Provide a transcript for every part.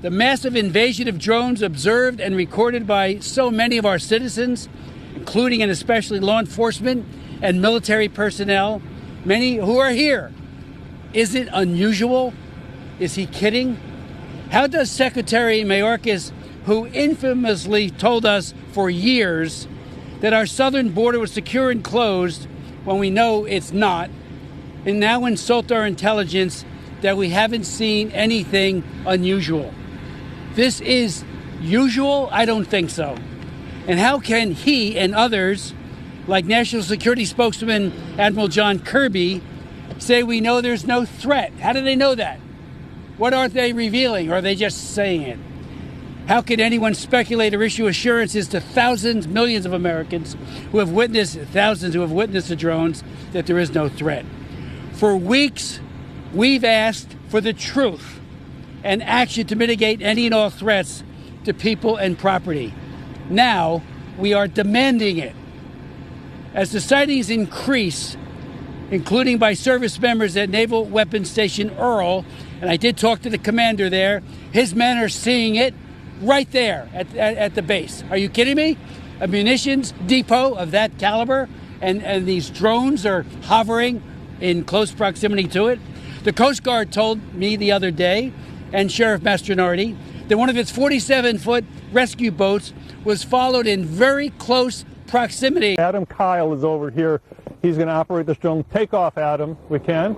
The massive invasion of drones observed and recorded by so many of our citizens, including and especially law enforcement and military personnel, many who are here. Is it unusual? Is he kidding? How does Secretary Mayorkas, who infamously told us for years that our southern border was secure and closed when we know it's not, and now insult our intelligence that we haven't seen anything unusual? This is usual? I don't think so. And how can he and others, like National Security Spokesman Admiral John Kirby, say we know there's no threat? How do they know that? What aren't they revealing, or are they just saying it? How can anyone speculate or issue assurances to thousands, millions of Americans who have witnessed, thousands who have witnessed the drones, that there is no threat? For weeks, we've asked for the truth and action to mitigate any and all threats to people and property. Now, we are demanding it. As the sightings increase, including by service members at Naval Weapons Station Earl, and I did talk to the commander there, his men are seeing it right there at the base. Are you kidding me? A munitions depot of that caliber, and these drones are hovering in close proximity to it. The Coast Guard told me the other day, and Sheriff Mastronardi, that one of its 47-foot rescue boats was followed in very close proximity. Adam Kyle is over here. He's going to operate this drone. Take off, Adam. We can.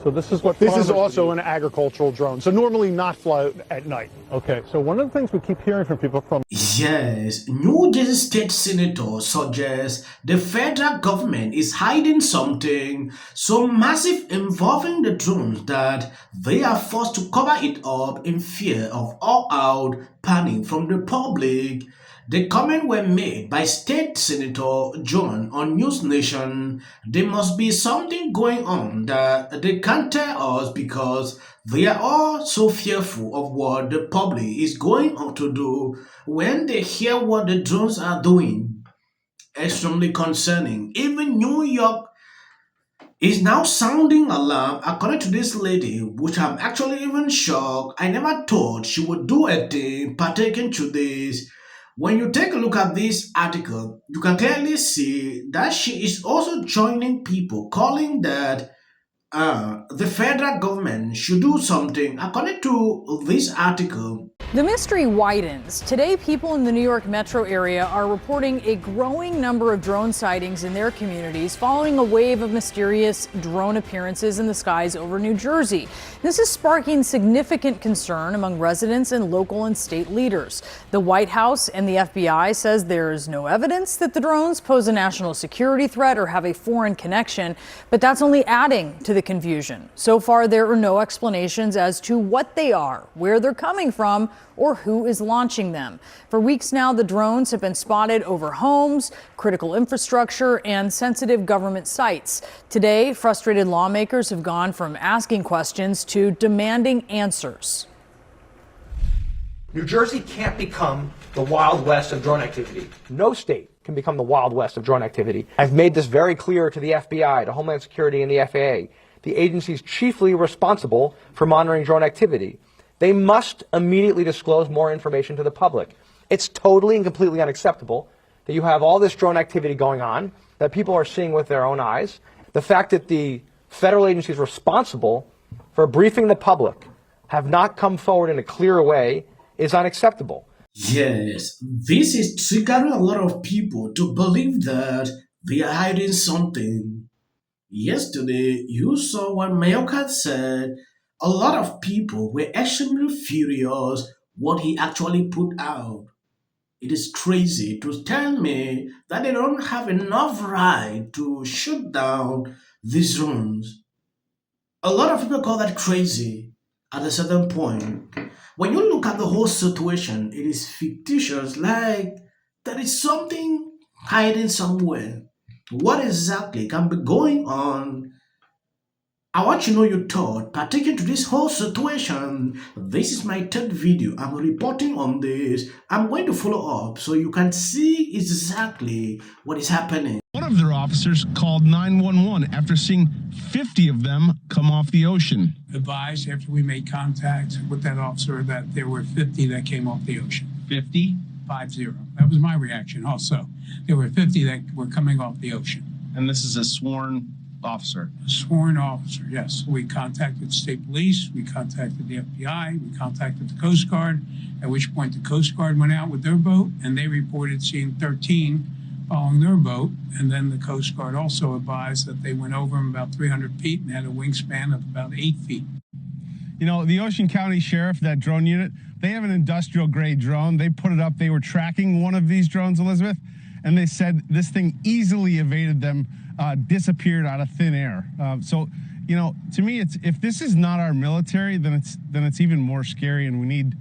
So this is what this is also an agricultural drone, so normally not fly at night. Okay, so one of the things we keep hearing from people from... Yes, New Jersey State Senator suggests the federal government is hiding something so massive involving the drones that they are forced to cover it up in fear of all-out panic from the public. The comments were made by State Senator John on News Nation. There must be something going on that they can't tell us because they are all so fearful of what the public is going on to do when they hear what the drones are doing. Extremely concerning. Even New York is now sounding alarm, according to this lady, which I'm actually even shocked. I never thought she would do a thing partaking to this. When you take a look at this article, you can clearly see that she is also joining people calling that the federal government should do something. According to this article, the mystery widens. Today, people in the New York metro area are reporting a growing number of drone sightings in their communities following a wave of mysterious drone appearances in the skies over New Jersey. This is sparking significant concern among residents and local and state leaders. The White House and the FBI says there is no evidence that the drones pose a national security threat or have a foreign connection, but that's only adding to the confusion. So far, there are no explanations as to what they are, where they're coming from, or who is launching them. For weeks now, the drones have been spotted over homes, critical infrastructure, and sensitive government sites. Today, frustrated lawmakers have gone from asking questions to demanding answers. New Jersey can't become the Wild West of drone activity. No state can become the Wild West of drone activity. I've made this very clear to the FBI, to Homeland Security, and the FAA, the agencies chiefly responsible for monitoring drone activity. They must immediately disclose more information to the public. It's totally and completely unacceptable that you have all this drone activity going on that people are seeing with their own eyes. The fact that the federal agencies responsible for briefing the public have not come forward in a clear way is unacceptable. Yes, this is triggering a lot of people to believe that they are hiding something. Yesterday, you saw what Mayorkas said. A lot of people were extremely furious what he actually put out. It is crazy to tell me that they don't have enough right to shoot down these drones. A lot of people call that crazy at a certain point. When you look at the whole situation, it is fictitious, like there is something hiding somewhere. What exactly can be going on I want you to know your thought pertaining to this whole situation. This is my third video. I'm reporting on this. I'm going to follow up so you can see exactly what is happening. One of their officers called 911 after seeing 50 of them come off the ocean. Advised after we made contact with that officer that there were 50 that came off the ocean. 50? 50. That was my reaction also. There were 50 that were coming off the ocean. And this is a sworn officer. A sworn officer, yes. We contacted state police, we contacted the FBI, we contacted the Coast Guard, at which point the Coast Guard went out with their boat and they reported seeing 13 following their boat. And then the Coast Guard also advised that they went over them about 300 feet and had a wingspan of about 8 feet. You know, the Ocean County Sheriff, that drone unit, they have an industrial grade drone. They put it up. They were tracking one of these drones, Elizabeth, and they said this thing easily evaded them, disappeared out of thin air. So, you know, to me, it's if this is not our military, then it's even more scary, and we need to.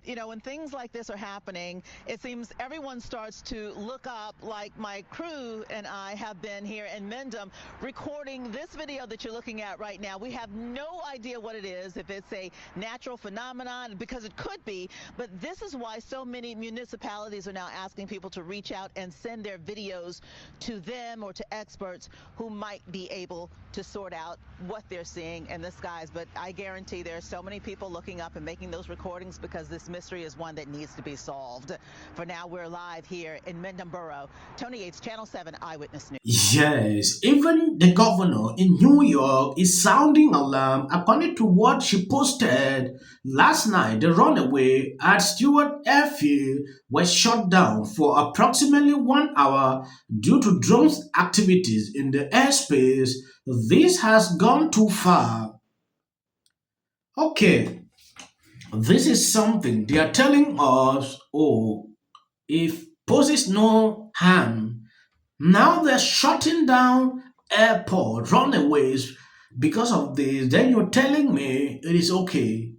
You know, when things like this are happening, it seems everyone starts to look up, like my crew and I have been here in Mendham recording this video that you're looking at right now. We have no idea what it is, if it's a natural phenomenon, because it could be, but this is why so many municipalities are now asking people to reach out and send their videos to them or to experts who might be able to sort out what they're seeing in the skies. But I guarantee there are so many people looking up and making those recordings because this mystery is one that needs to be solved. For now, we're live here in Mendham Borough. Tony Yates, Channel 7 Eyewitness News. Yes, even the governor in New York is sounding alarm according to what she posted last night. The runaway at Stewart Airfield was shut down for approximately 1 hour due to drones activities in the airspace. This has gone too far. Okay. This is something they are telling us, oh, if poses no harm. Now they're shutting down airport runaways because of this. Then you're telling me it is okay.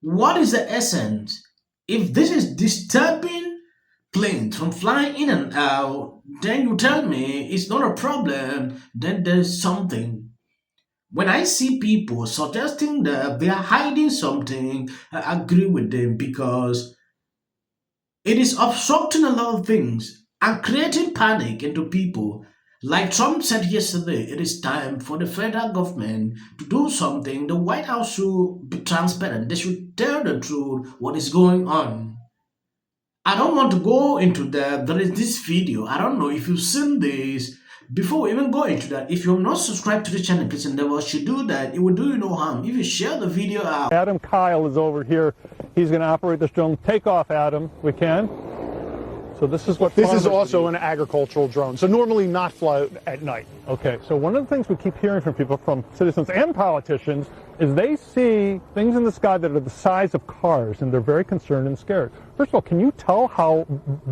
What is the essence? If this is disturbing planes from flying in and out, then you tell me it's not a problem. Then there's something. When I see people suggesting that they are hiding something, I agree with them because it is obstructing a lot of things and creating panic into people. Like Trump said yesterday, it is time for the federal government to do something. The White House should be transparent. They should tell the truth what is going on. I don't want to go into that. There is this video. I don't know if you've seen this. Before we even go into that, if you're not subscribed to the channel, please endeavor to do that. It will do you no harm if you share the video out. Adam Kyle is over here. He's going to operate this drone. Take off, Adam. We can. So this is what This is also an agricultural drone, so normally not fly at night. Okay, so one of the things we keep hearing from people, from citizens and politicians, is they see things in the sky that are the size of cars, and they're very concerned and scared. First of all, can you tell how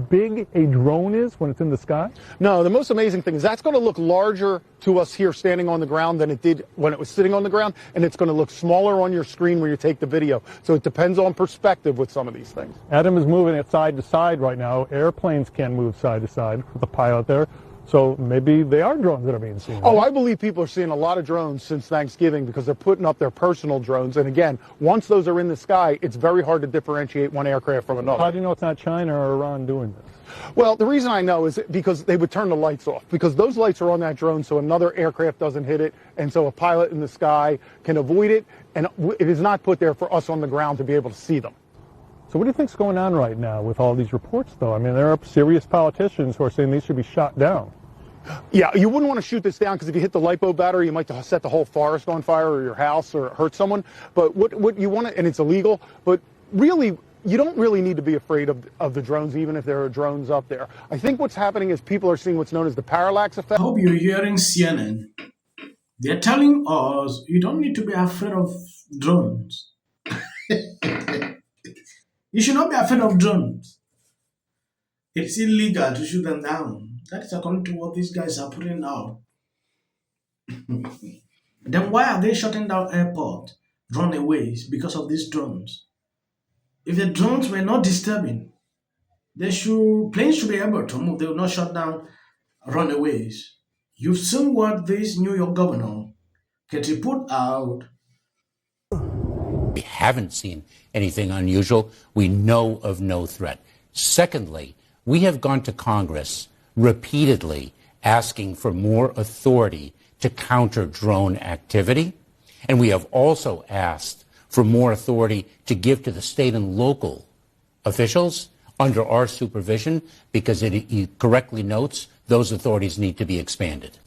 big a drone is when it's in the sky? No, the most amazing thing is that's going to look larger to us here standing on the ground than it did when it was sitting on the ground, and it's going to look smaller on your screen where you take the video. So it depends on perspective with some of these things. Adam is moving it side to side right now. Airplanes can move side to side with the pilot there. So maybe they are drones that are being seen. Right? Oh, I believe people are seeing a lot of drones since Thanksgiving because they're putting up their personal drones. And again, once those are in the sky, it's very hard to differentiate one aircraft from another. How do you know it's not China or Iran doing this? Well, the reason I know is because they would turn the lights off, because those lights are on that drone so another aircraft doesn't hit it, and so a pilot in the sky can avoid it, and it is not put there for us on the ground to be able to see them. So what do you think's going on right now with all these reports, though? I mean, there are serious politicians who are saying these should be shot down. Yeah, you wouldn't want to shoot this down because if you hit the LiPo battery, you might set the whole forest on fire or your house or hurt someone. But what you want to, and it's illegal, but really, you don't really need to be afraid of the drones, even if there are drones up there. I think what's happening is people are seeing what's known as the parallax effect. I hope you're hearing CNN. They're telling us you don't need to be afraid of drones. You should not be afraid of drones. It's illegal to shoot them down. That is according to what these guys are putting out. Then why are they shutting down airport runaways because of these drones? If the drones were not disturbing, planes should be able to move. They will not shut down runaways. You've seen what this New York governor getting put out. We haven't seen anything unusual. We know of no threat. Secondly, we have gone to Congress repeatedly asking for more authority to counter drone activity. And we have also asked for more authority to give to the state and local officials under our supervision, because it correctly notes those authorities need to be expanded.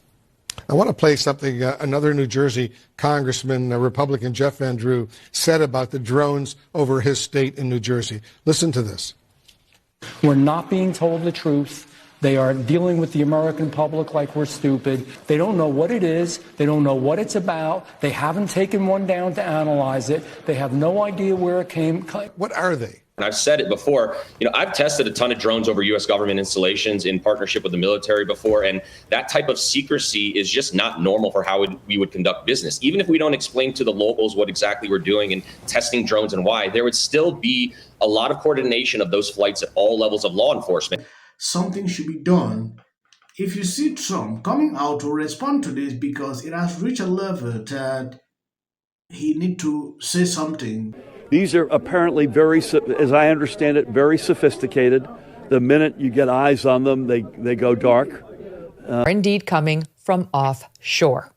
I want to play something another New Jersey congressman, Republican Jeff Van Drew, said about the drones over his state in New Jersey. Listen to this. We're not being told the truth. They are dealing with the American public like we're stupid. They don't know what it is. They don't know what it's about. They haven't taken one down to analyze it. They have no idea where it came. What are they? And I've said it before, I've tested a ton of drones over U.S. government installations in partnership with the military before, and that type of secrecy is just not normal for how we would conduct business. Even if we don't explain to the locals what exactly we're doing and testing drones and why, there would still be a lot of coordination of those flights at all levels of law enforcement. Something should be done. If you see Trump coming out to respond to this, because it has reached a level that he need to say something. These are apparently very, as I understand it, very sophisticated. The minute you get eyes on them, they go dark. Indeed coming from offshore.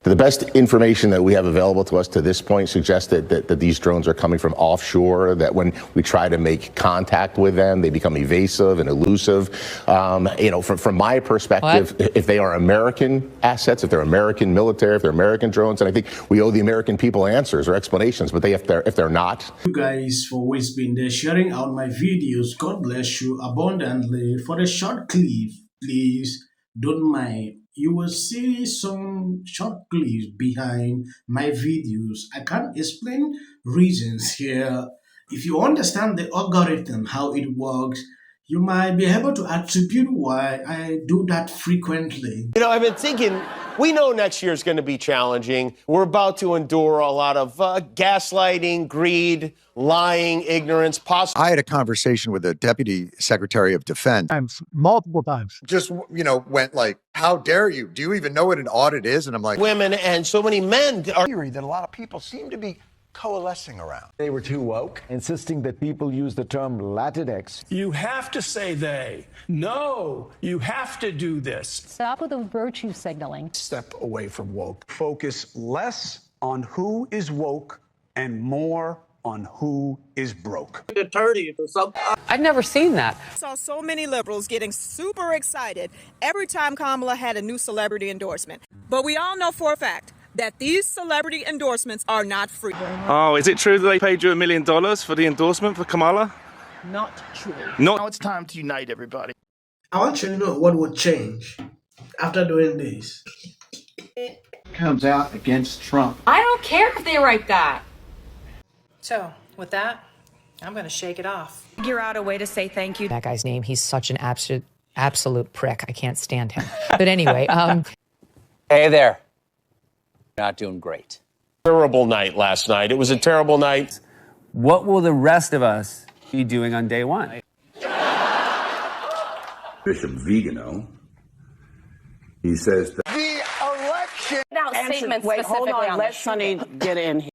The best information that we have available to us to this point suggests that these drones are coming from offshore, that when we try to make contact with them, they become evasive and elusive. From my perspective, if they are American assets, if they're American military, if they're American drones, and I think we owe the American people answers or explanations, but if they're not. You guys for always been there sharing out my videos. God bless you abundantly. For the short clip, please don't mind. You will see some short clips behind my videos. I can't explain reasons here. If you understand the algorithm, how it works, you might be able to attribute why I do that frequently. I've been thinking, we know next year is going to be challenging. We're about to endure a lot of gaslighting, greed, lying, ignorance. I had a conversation with the Deputy Secretary of Defense. Multiple times. Just, went like, how dare you? Do you even know what an audit is? And I'm like, women and so many men are theory that a lot of people seem to be coalescing around. They were too woke, insisting that people use the term Latinx. You have to say they. No, you have to do this. Stop with the virtue signaling. Step away from woke. Focus less on who is woke and more on who is broke. I've never seen that. I saw so many liberals getting super excited every time Kamala had a new celebrity endorsement. But we all know for a fact that these celebrity endorsements are not free. Oh, is it true that they paid you $1 million for the endorsement for Kamala? Not true. Now it's time to unite everybody. I want you to know what would change after doing this. Comes out against Trump. I don't care if they write that. So, with that, I'm going to shake it off. Figure out a way to say thank you. That guy's name, he's such an absolute prick. I can't stand him. But anyway. Hey there. Not doing great. Terrible night last night. It was a terrible night. What will the rest of us be doing on day one? Bishop Vigano, he says that the election. Now, statements specifically on let Sonny get in here.